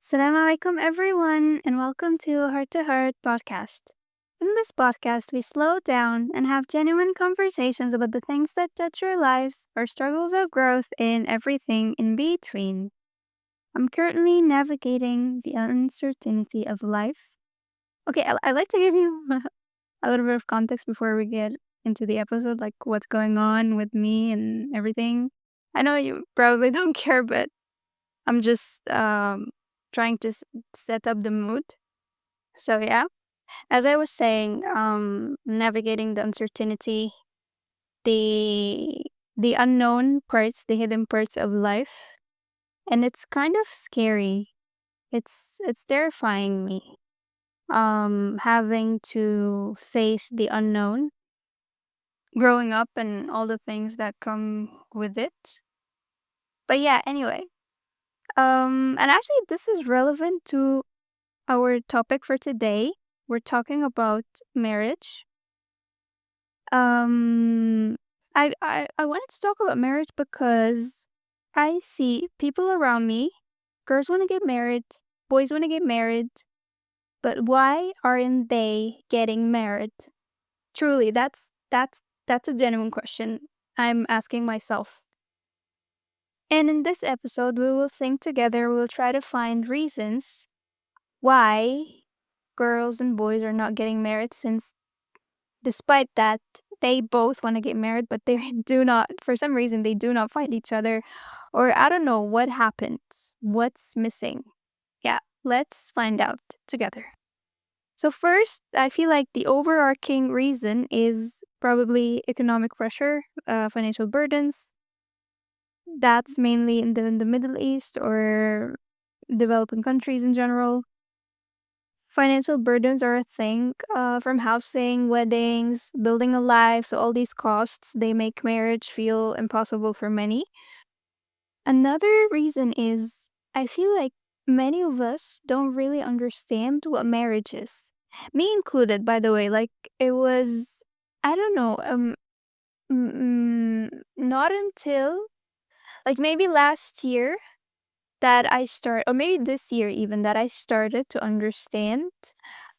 Assalamu alaikum, everyone, and welcome to Heart podcast. In this podcast, we slow down and have genuine conversations about the things that touch our lives, our struggles of growth, and everything in between. I'm currently navigating the uncertainty of life. Okay, I'd like to give you a little bit of context before we get into the episode, like what's going on with me and everything. I know you probably don't care, but I'm just trying to set up the mood. So yeah, as I was saying, navigating the uncertainty, the the unknown parts, the hidden parts of life, and it's kind of scary. It's terrifying me. Having to face the unknown, growing up, and all the things that come with it. But yeah, anyway. And actually, this is relevant to our topic for today. We're talking about marriage. Um, I wanted to talk about marriage because I see people around me, girls want to get married, boys want to get married, but why aren't they getting married? Truly, that's a genuine question I'm asking myself. And in this episode, we will think together, we'll try to find reasons why girls and boys are not getting married since despite that they both want to get married but they do not, for some reason they do not find each other, or I don't know what happened, what's missing. Yeah, let's find out together. So first, I feel like the overarching reason is probably economic pressure, financial burdens. That's mainly in the Middle East or developing countries in general. Financial burdens are a thing, from housing, weddings, building a life. So, all these costs, they make marriage feel impossible for many. Another reason is I feel like many of us don't really understand what marriage is. Me included, by the way. Like, it was, I don't know, not until like maybe last year that I start, or maybe this year even, that I started to understand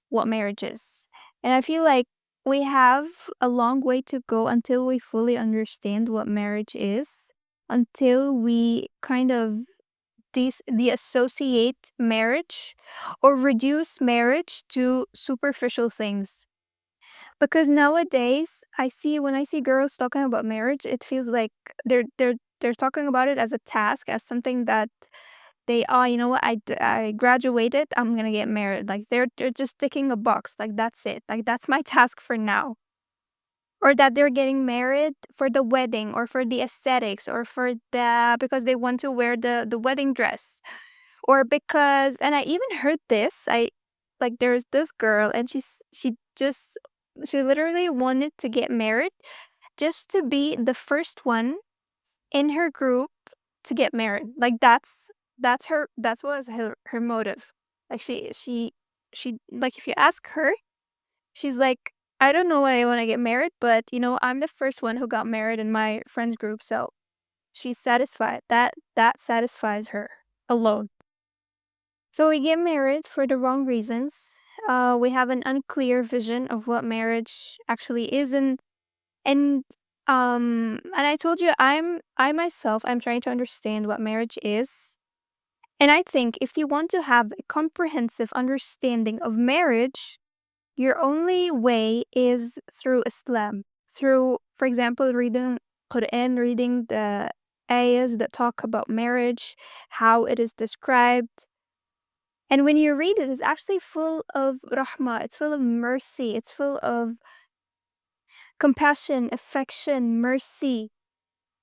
what marriage is. And I feel like we have a long way to go until we fully understand what marriage is, until we kind of de-associate marriage or reduce marriage to superficial things. Because nowadays, when I see girls talking about marriage, it feels like they're talking about it as a task, as something that they are, you know what, I graduated, I'm gonna get married. Like they're just ticking a box. Like that's it. Like that's my task for now. Or that they're getting married for the wedding or for the aesthetics or for the because they want to wear the wedding dress. Or because, and I even heard this, I like there's this girl and she literally wanted to get married just to be the first one in her group to get married. Like that's was her motive. Like she like if you ask her, she's like, I don't know when I want to get married, but I'm the first one who got married in my friends group, so she's satisfied. That satisfies her alone. So we get married for the wrong reasons. We have an unclear vision of what marriage actually is, and and I told you I myself I'm trying to understand what marriage is. And I think if you want to have a comprehensive understanding of marriage, your only way is through Islam. Through, for example, reading Quran, reading the ayahs that talk about marriage, how it is described. And when you read it, it's actually full of rahmah, it's full of mercy, it's full of compassion, affection, mercy.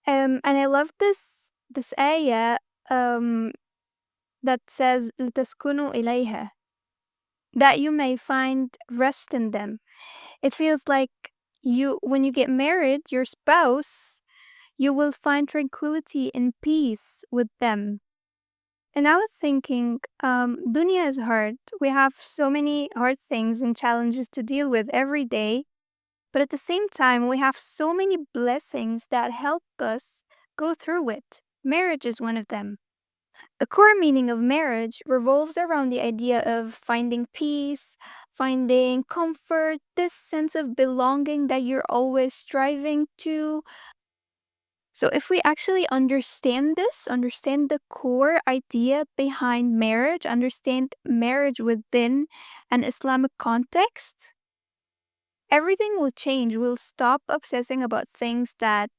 And I love this ayah that says لتسكنوا إليها, that you may find rest in them. It feels like when you get married, your spouse, you will find tranquility and peace with them. And I was thinking, dunya is hard. We have so many hard things and challenges to deal with every day. But at the same time, we have so many blessings that help us go through it. Marriage is one of them. The core meaning of marriage revolves around the idea of finding peace, finding comfort, this sense of belonging that you're always striving to. So, if we actually understand this, understand the core idea behind marriage, understand marriage within an Islamic context, everything will change. We'll stop obsessing about things that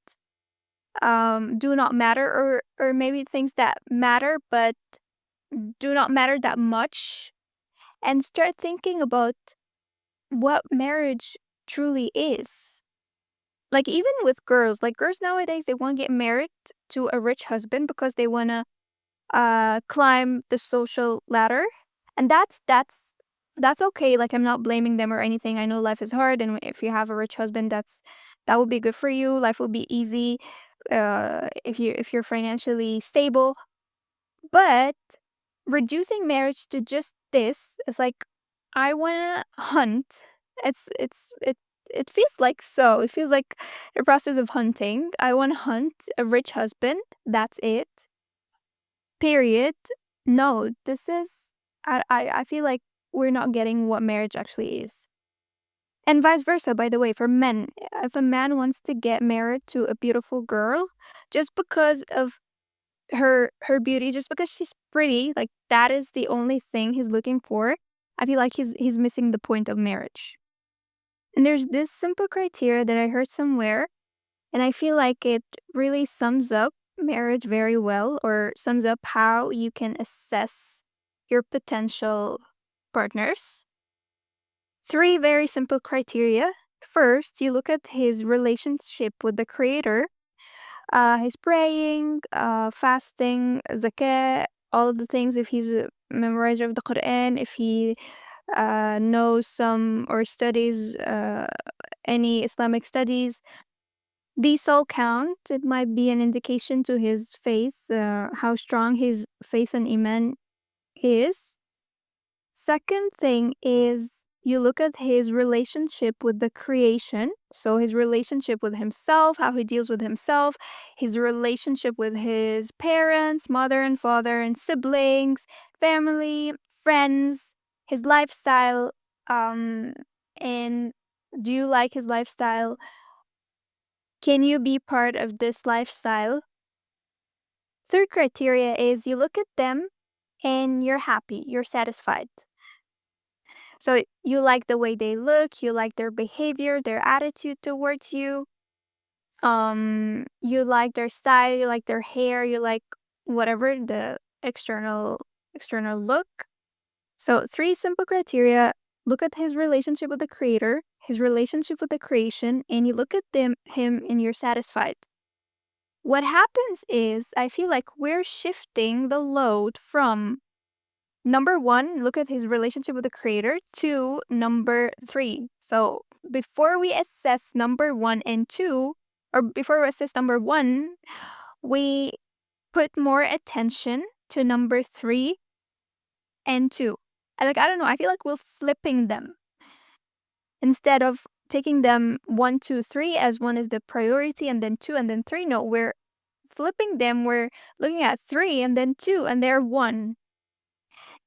do not matter, or maybe things that matter but do not matter that much, and start thinking about what marriage truly is. Like, even with girls, like girls nowadays, they want to get married to a rich husband because they want to climb the social ladder. And that's okay. Like, I'm not blaming them or anything. I know life is hard, and if you have a rich husband, that would be good for you. Life will be easy if you're financially stable. But reducing marriage to just this is like, I wanna hunt. It feels like so. It feels like a process of hunting. I wanna hunt a rich husband. That's it. Period. No, this is I feel like we're not getting what marriage actually is. And vice versa, by the way, for men. If a man wants to get married to a beautiful girl just because of her beauty, just because she's pretty, like that is the only thing he's looking for, I feel like he's missing the point of marriage. And there's this simple criteria that I heard somewhere, and I feel like it really sums up marriage very well, or sums up how you can assess your potential partners. Three very simple criteria. First, you look at his relationship with the creator. He's praying, fasting, zakah, all of the things. If he's a memorizer of the Quran, if he knows some or studies any Islamic studies, these all count. It might be an indication to his faith, how strong his faith and iman is. Second thing is you look at his relationship with the creation. So his relationship with himself, how he deals with himself, his relationship with his parents, mother and father and siblings, family, friends, his lifestyle, and do you like his lifestyle? Can you be part of this lifestyle? Third criteria is you look at them and you're happy, you're satisfied. So you like the way they look, you like their behavior, their attitude towards you. You like their style, you like their hair, you like whatever the external look. So three simple criteria. Look at his relationship with the creator, his relationship with the creation, and you look at him and you're satisfied. What happens is I feel like we're shifting the load from number one, look at his relationship with the creator, to number three. So before we assess number one and two, or before we assess number one, we put more attention to number three and two. Like, I don't know, I feel like we're flipping them. Instead of taking them one, two, three as one is the priority and then two and then three, no, we're flipping them. We're looking at three and then two and they're one.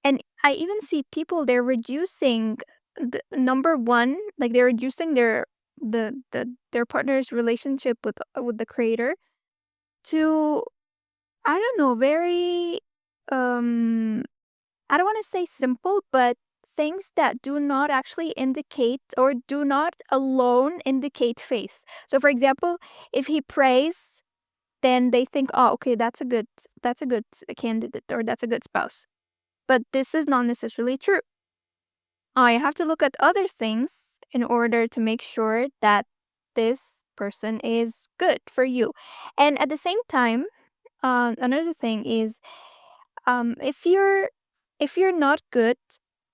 And I even see people, they're reducing the number one, like they're reducing their partner's relationship with the creator to, I don't know, very I don't want to say simple, but things that do not actually indicate or do not alone indicate faith. So for example, if he prays, then they think, oh, okay, that's a good candidate, or that's a good spouse. But this is not necessarily true. I have to look at other things in order to make sure that this person is good for you. And at the same time, another thing is, if you're not good,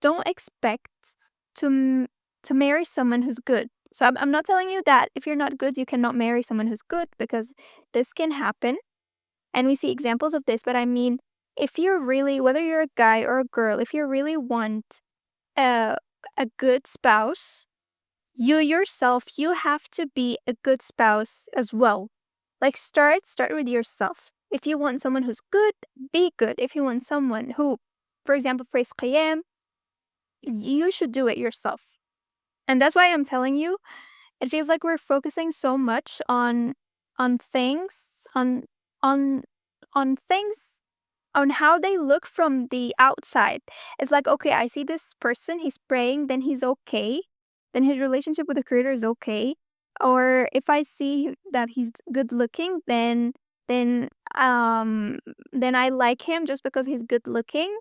don't expect to to marry someone who's good. So I'm not telling you that if you're not good, you cannot marry someone who's good, because this can happen, and we see examples of this. But I mean, if you're really, whether you're a guy or a girl, if you really want a a good spouse, you yourself, you have to be a good spouse as well. Like, start with yourself. If you want someone who's good, be good. If you want someone who, for example, prays qiyam, you should do it yourself. And that's why I'm telling you, it feels like we're focusing so much on things, on on things, on how they look from the outside. It's like, okay, I see this person, he's praying, then he's okay. Then his relationship with the creator is okay. Or if I see that he's good looking, then um then I like him just because he's good looking.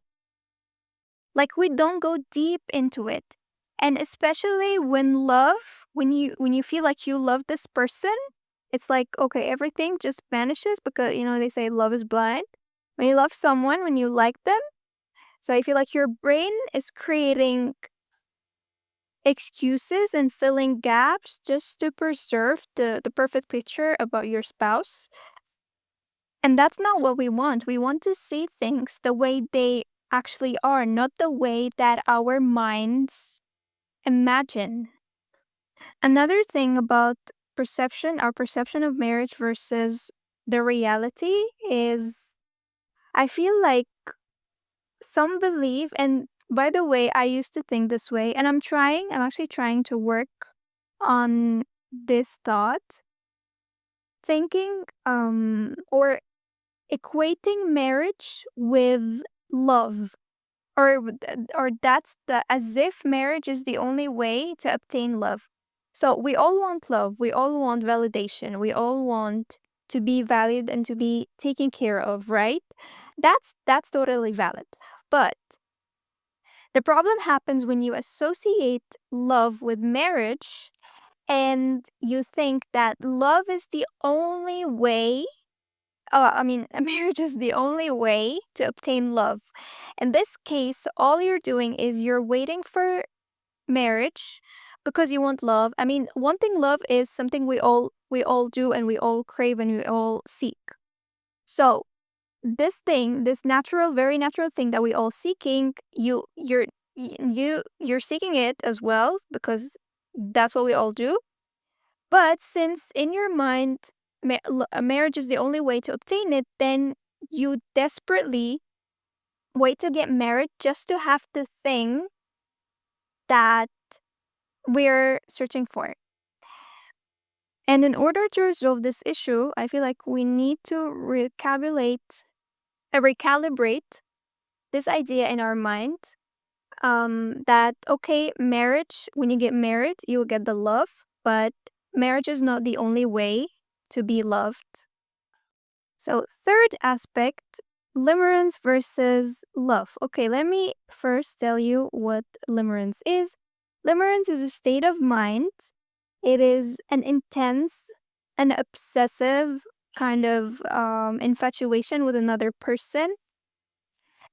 Like we don't go deep into it. And especially when you feel like you love this person, it's like okay, everything just vanishes because they say love is blind. When you love someone, when you like them, so I feel like your brain is creating excuses and filling gaps just to preserve the perfect picture about your spouse. And that's not what we want. We want to see things the way they actually are, not the way that our minds imagine. Another thing about our perception of marriage versus the reality is I feel like some believe, and by the way, I used to think this way, and I'm actually trying to work on this thought, thinking or equating marriage with love, or that's the as if marriage is the only way to obtain love. So we all want love, we all want validation, we all want to be valued and to be taken care of, right? That's totally valid. But the problem happens when you associate love with marriage and you think that love is the only way. I mean, a marriage is the only way to obtain love. In this case, all you're doing is you're waiting for marriage because you want love. I mean, wanting love is something we all do and we all crave and we all seek. So this natural, very natural thing that we all seeking, you're seeking it as well because that's what we all do. But since in your mind a marriage is the only way to obtain it, then you desperately wait to get married just to have the thing that we're searching for. And in order to resolve this issue, I feel like we need to recalibrate this idea in our mind, that okay, marriage, when you get married, you will get the love, but marriage is not the only way to be loved. So, third aspect, limerence versus love. Okay, let me first tell you what limerence is. Limerence is a state of mind. It is an intense and obsessive kind of infatuation with another person.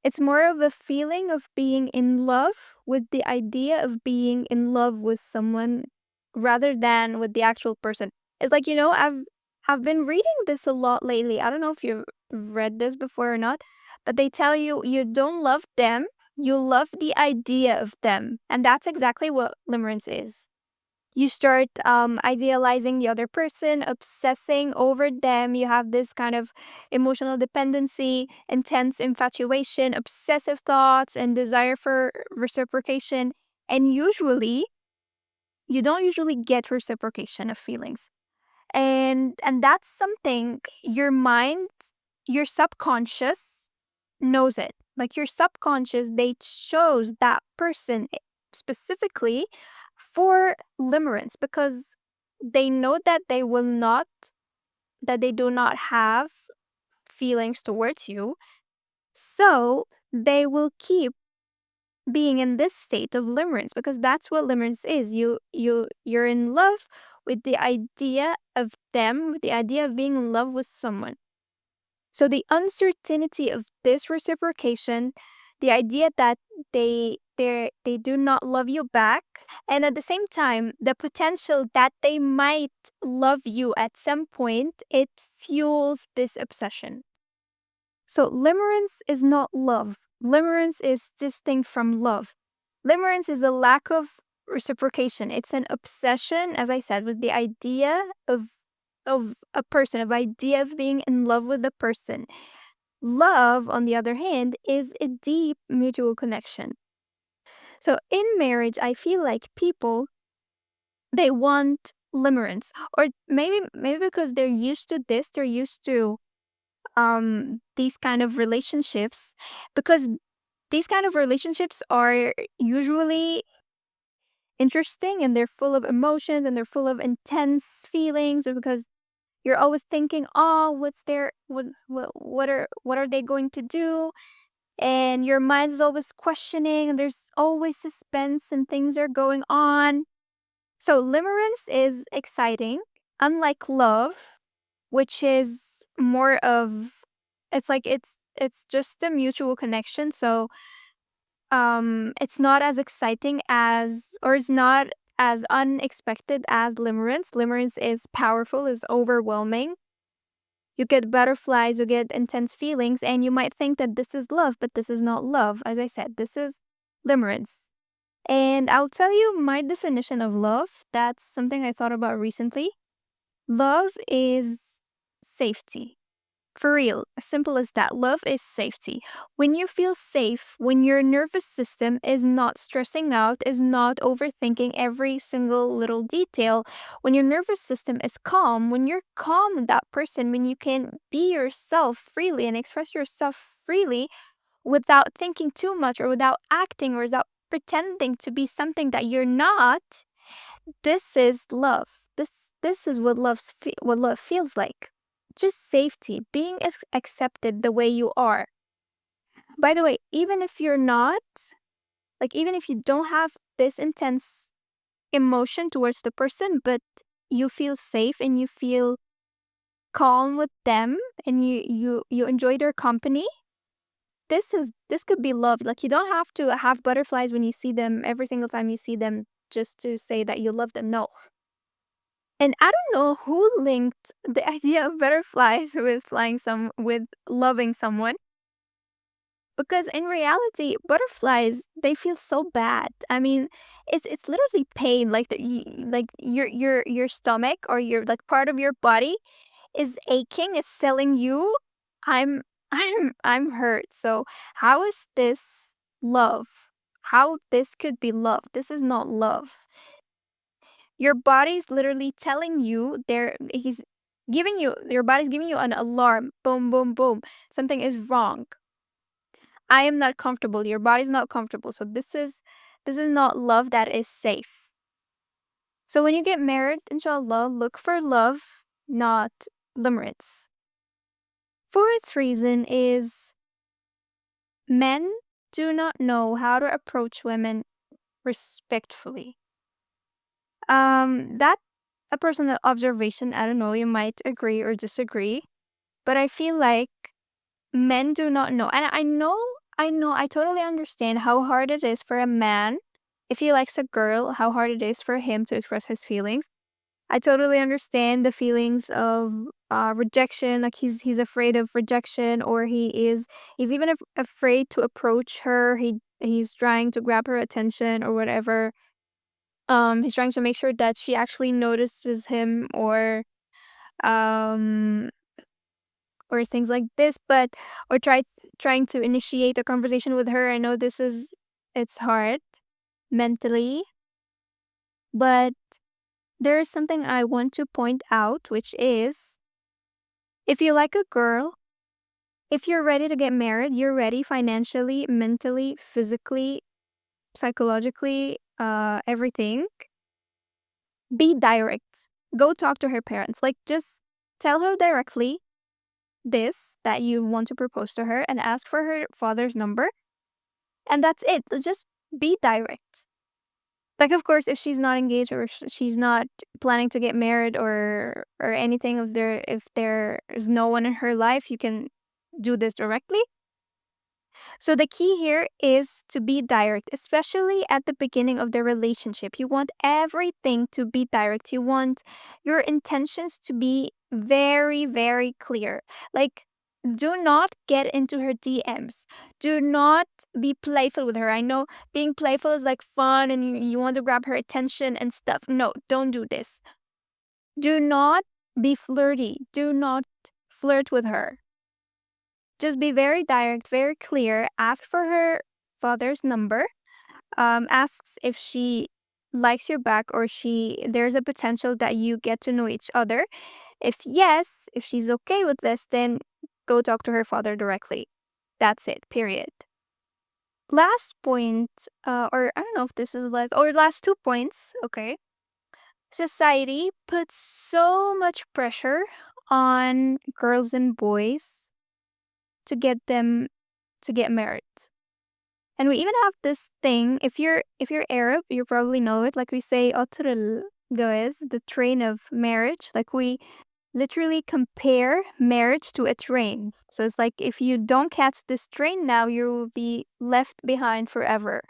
It's more of a feeling of being in love with the idea of being in love with someone rather than with the actual person. It's like, I've been reading this a lot lately. I don't know if you've read this before or not, but they tell you you don't love them, you love the idea of them. And that's exactly what limerence is. You start idealizing the other person, obsessing over them. You have this kind of emotional dependency, intense infatuation, obsessive thoughts, and desire for reciprocation. And usually, you don't usually get reciprocation of feelings. And that's something your mind, your subconscious knows it. Like your subconscious, they chose that person specifically for limerence because they know that they do not have feelings towards you. So they will keep being in this state of limerence because that's what limerence is. You're in love with the idea of them, with the idea of being in love with someone. So the uncertainty of this reciprocation, the idea that they do not love you back, and at the same time, the potential that they might love you at some point, it fuels this obsession. So limerence is not love. Limerence is distinct from love. Limerence is a lack of reciprocation. It's an obsession, as I said, with the idea of of a person, of idea of being in love with the person. Love, on the other hand, is a deep mutual connection. So in marriage, I feel like people, they want limerence, or maybe because they're used to this, they're used to these kind of relationships, because these kind of relationships are usually interesting, and they're full of emotions, and they're full of intense feelings, or because you're always thinking, oh, what's their what are they going to do, and your mind is always questioning, and there's always suspense and things are going on. So limerence is exciting, unlike love, which is more of, it's like it's just a mutual connection. So it's not as exciting as, or it's not as unexpected as limerence. Limerence is powerful, is overwhelming. You get butterflies, you get intense feelings, and you might think that this is love, but this is not love. As I said, this is limerence. And I'll tell you my definition of love. That's something I thought about recently. Love is safety. For real, as simple as that. Love is safety. When you feel safe, when your nervous system is not stressing out, is not overthinking every single little detail, when your nervous system is calm, when you're calm with that person, when you can be yourself freely and express yourself freely without thinking too much, or without acting, or without pretending to be something that you're not, this is love. This is what what love feels like. Just safety, being accepted the way you are. By the way, even if you're not, like even if you don't have this intense emotion towards the person, but you feel safe and you feel calm with them, and you enjoy their company, this could be love. Like you don't have to have butterflies when you see them every single time you see them just to say that you love them. No. And I don't know who linked the idea of butterflies with with loving someone, because in reality, butterflies, they feel so bad. I mean, it's literally pain, like like your stomach, or your like part of your body is aching, is telling you, I'm I'm hurt. So how is this love? How this could be love? This is not love. Your body's literally telling you, he's giving you, your body's giving you an alarm. Boom, boom, boom. Something is wrong. I am not comfortable. Your body's not comfortable. So this is not love that is safe. So when you get married, inshallah, look for love, not limerence. Fourth reason is men do not know how to approach women respectfully. That a personal observation. I don't know, you might agree or disagree, but I feel like men do not know. And I totally understand how hard it is for a man, if he likes a girl, how hard it is for him to express his feelings. I totally understand the feelings of rejection, like he's afraid of rejection, or he's even afraid to approach her. He's trying to grab her attention or whatever. He's trying to make sure that she actually notices him, um or things like this, but or trying to initiate a conversation with her. I know it's hard mentally, but there is something I want to point out, which is, if you like a girl, if you're ready to get married, you're ready financially, mentally, physically, psychologically, everything, be direct. Go talk to her parents. Like, just tell her directly this, that you want to propose to her, and ask for her father's number. And that's it. Just be direct. Like, of course, if she's not engaged, or she's not planning to get married, or anything, if there is no one in her life, you can do this directly. So the key here is to be direct, especially at the beginning of the relationship. You want everything to be direct. You want your intentions to be very, very clear. Like, do not get into her DMs. Do not be playful with her. I know being playful is like fun, and you want to grab her attention and stuff. No, don't do this. Do not Be flirty. Do not flirt with her. Just be very direct, very clear. Ask for her father's number. Asks if she likes you back, or there's a potential that you get to know each other. If yes, if she's okay with this, then go talk to her father directly. That's it, period. Last point, or I don't know if this is like, or last 2 points, okay. Society puts so much pressure on girls and boys to get them to get married. And we even have this thing, if you're Arab, you probably know it. Like we say قطر الجواز, the train of marriage. Like we literally compare marriage to a train. So it's like if you don't catch this train now, you will be left behind forever.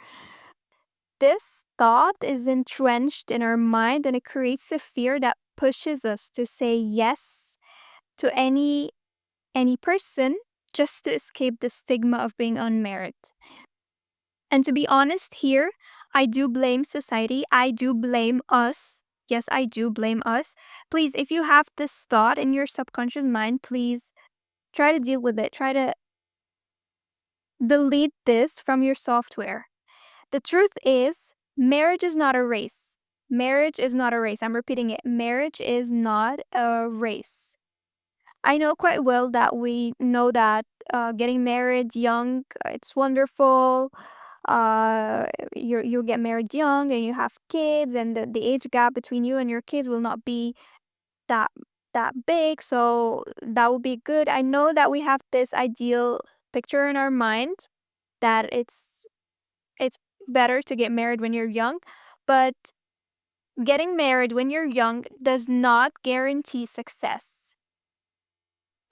This thought is entrenched in our mind, and it creates a fear that pushes us to say yes to any person just to escape the stigma of being unmarried. And to be honest here, I do blame society. I do blame us. Yes, I do blame us. Please, if you have this thought in your subconscious mind, please try to deal with it. Try to delete this from your software. The truth is, marriage is not a race. Marriage is not a race. I'm repeating it. Marriage is not a race. I know quite well that we know that getting married young, it's wonderful. You get married young and you have kids, and the age gap between you and your kids will not be that that big, so that would be good. I know that we have this ideal picture in our mind that it's better to get married when you're young, but getting married when you're young does not guarantee success.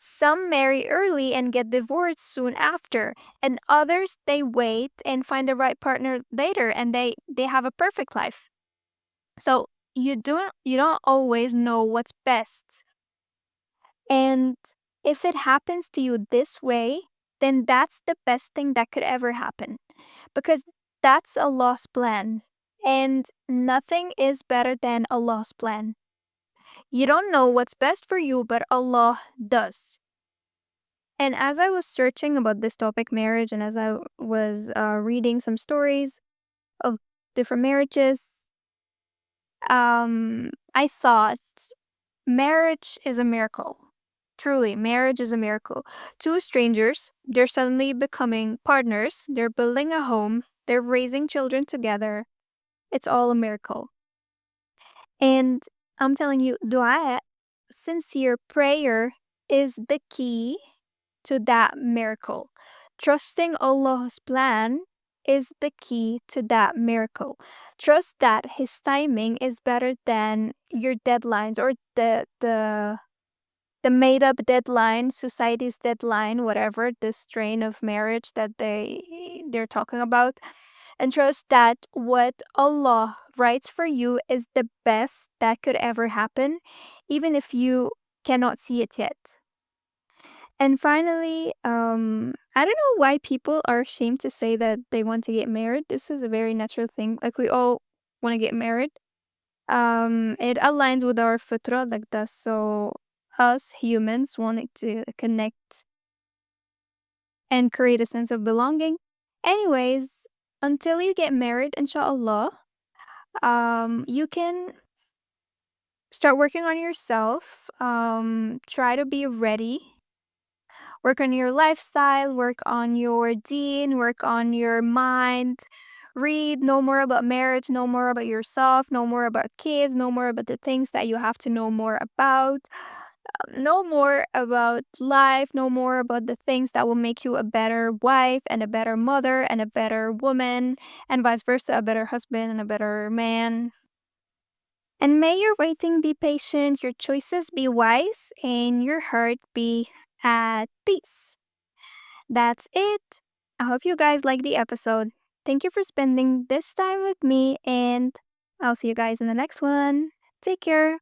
Some marry early and get divorced soon after, and others they wait and find the right partner later, and they have a perfect life. So you don't always know what's best. And if it happens to you this way, then that's the best thing that could ever happen, because that's a lost plan. And nothing is better than a lost plan. You don't know what's best for you, but Allah does. And as I was searching about this topic, marriage, and as I was reading some stories of different marriages, I thought marriage is a miracle. Truly, marriage is a miracle. Two strangers, they're suddenly becoming partners, they're building a home, they're raising children together. It's all a miracle. And I'm telling you, dua, sincere prayer, is the key to that miracle. Trusting Allah's plan is the key to that miracle. Trust that His timing is better than your deadlines, or the made up deadline, society's deadline, whatever, this strain of marriage that they're talking about. And trust that what Allah writes for you is the best that could ever happen, even if you cannot see it yet. And finally, I don't know why people are ashamed to say that they want to get married. This is a very natural thing. Like we all want to get married. It aligns with our fitra, like that. So us humans wanting to connect and create a sense of belonging. Anyways, until you get married, inshallah, you can start working on yourself. Try to be ready. Work on your lifestyle, work on your deen, work on your mind. Read, know more about marriage, know more about yourself, know more about kids, know more about the things that you have to know more about. Know more about life, know more about the things that will make you a better wife and a better mother and a better woman, and vice versa, a better husband and a better man. And may your waiting be patient, your choices be wise, and your heart be at peace. That's it. I hope you guys like the episode. Thank you for spending this time with me, and I'll see you guys in the next one. Take care.